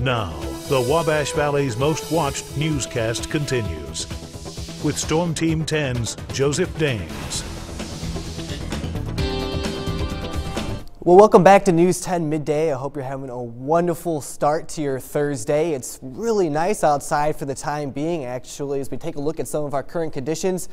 Now, the Wabash Valley's most watched newscast continues with Storm Team 10's Joseph Daines. Well, welcome back to News 10 Midday. I hope you're having a wonderful start to your Thursday. It's really nice outside for the time being, actually, as we take a look at some of our current conditions.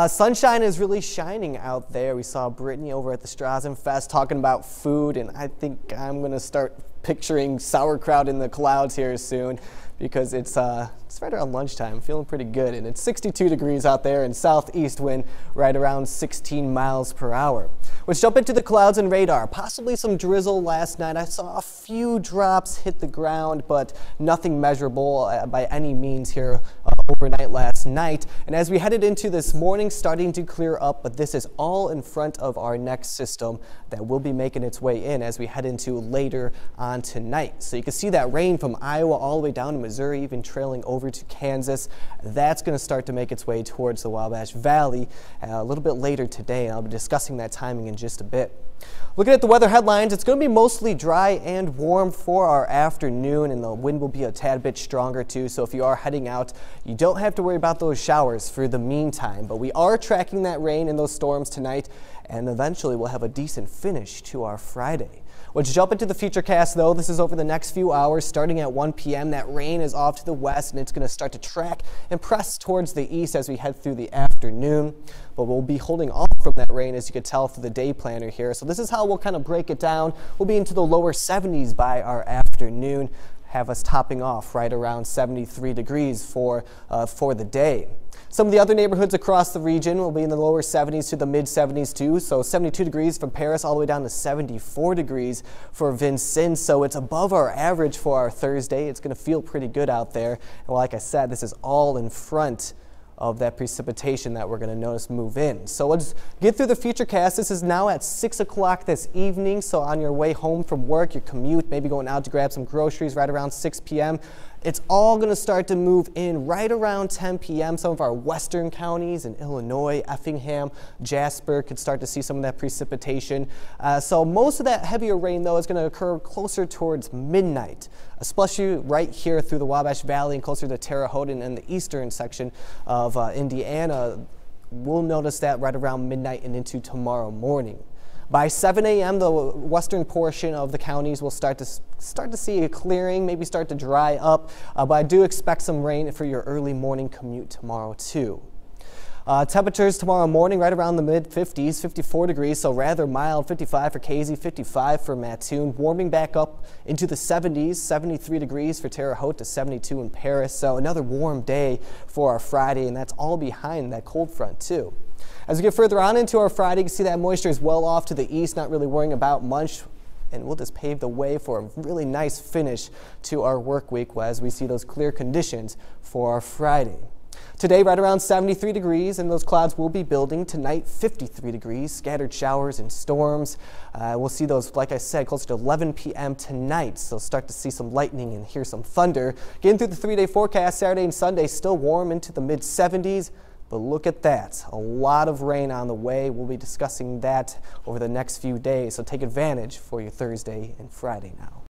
Sunshine is really shining out there. We saw Brittany over at the Strassen Fest talking about food, and I think I'm going to start picturing sauerkraut in the clouds here soon because it's right around lunchtime. I'm feeling pretty good, and it's 62 degrees out there and southeast wind right around 16 miles per hour. Let's jump into the clouds and radar. Possibly some drizzle last night. I saw a few drops hit the ground, but nothing measurable by any means here overnight last night. And as we headed into this morning, starting to clear up, but this is all in front of our next system that will be making its way in as we head into later on tonight. So you can see that rain from Iowa all the way down to Missouri, even trailing over to Kansas. That's going to start to make its way towards the Wabash Valley a little bit later today, and I'll be discussing that timing in just a bit. Looking at the weather headlines, it's going to be mostly dry and warm for our afternoon, and the wind will be a tad bit stronger too, so if you are heading out, you don't have to worry about those showers for the meantime. But we are tracking that rain and those storms tonight, and eventually we'll have a decent finish to our Friday. Let's jump into the futurecast, though. This is over the next few hours. Starting at 1 p.m., that rain is off to the west, and it's going to start to track and press towards the east as we head through the afternoon. But we'll be holding off from that rain, as you can tell through the day planner here. So this is how we'll kind of break it down. We'll be into the lower 70s by our afternoon, have us topping off right around 73 degrees for the day. Some of the other neighborhoods across the region will be in the lower 70s to the mid 70s too. So 72 degrees from Paris all the way down to 74 degrees for Vincennes. So it's above our average for our Thursday. It's going to feel pretty good out there. And like I said, this is all in front of that precipitation that we're going to notice move in. So let's get through the futurecast. This is now at 6 o'clock this evening. So on your way home from work, your commute, maybe going out to grab some groceries right around 6 p.m. It's all going to start to move in right around 10 p.m. Some of our western counties in Illinois, Effingham, Jasper could start to see some of that precipitation. So most of that heavier rain, though, is going to occur closer towards midnight, especially right here through the Wabash Valley and closer to Terre Haute and the eastern section of Indiana. We'll notice that right around midnight and into tomorrow morning. By 7 a.m., the western portion of the counties will start to see a clearing, maybe start to dry up, but I do expect some rain for your early morning commute tomorrow too. Temperatures tomorrow morning right around the mid-50s, 54 degrees, so rather mild. 55 for Casey, 55 for Mattoon, warming back up into the 70s, 73 degrees for Terre Haute to 72 in Paris. So another warm day for our Friday, and that's all behind that cold front too. As we get further on into our Friday, you can see that moisture is well off to the east, not really worrying about much, and we'll just pave the way for a really nice finish to our work week as we see those clear conditions for our Friday. Today, right around 73 degrees, and those clouds will be building. Tonight, 53 degrees, scattered showers and storms. We'll see those, like I said, closer to 11 p.m. tonight, so start to see some lightning and hear some thunder. Getting through the three-day forecast, Saturday and Sunday, still warm into the mid-70s. But look at that, a lot of rain on the way. We'll be discussing that over the next few days, so take advantage for your Thursday and Friday now.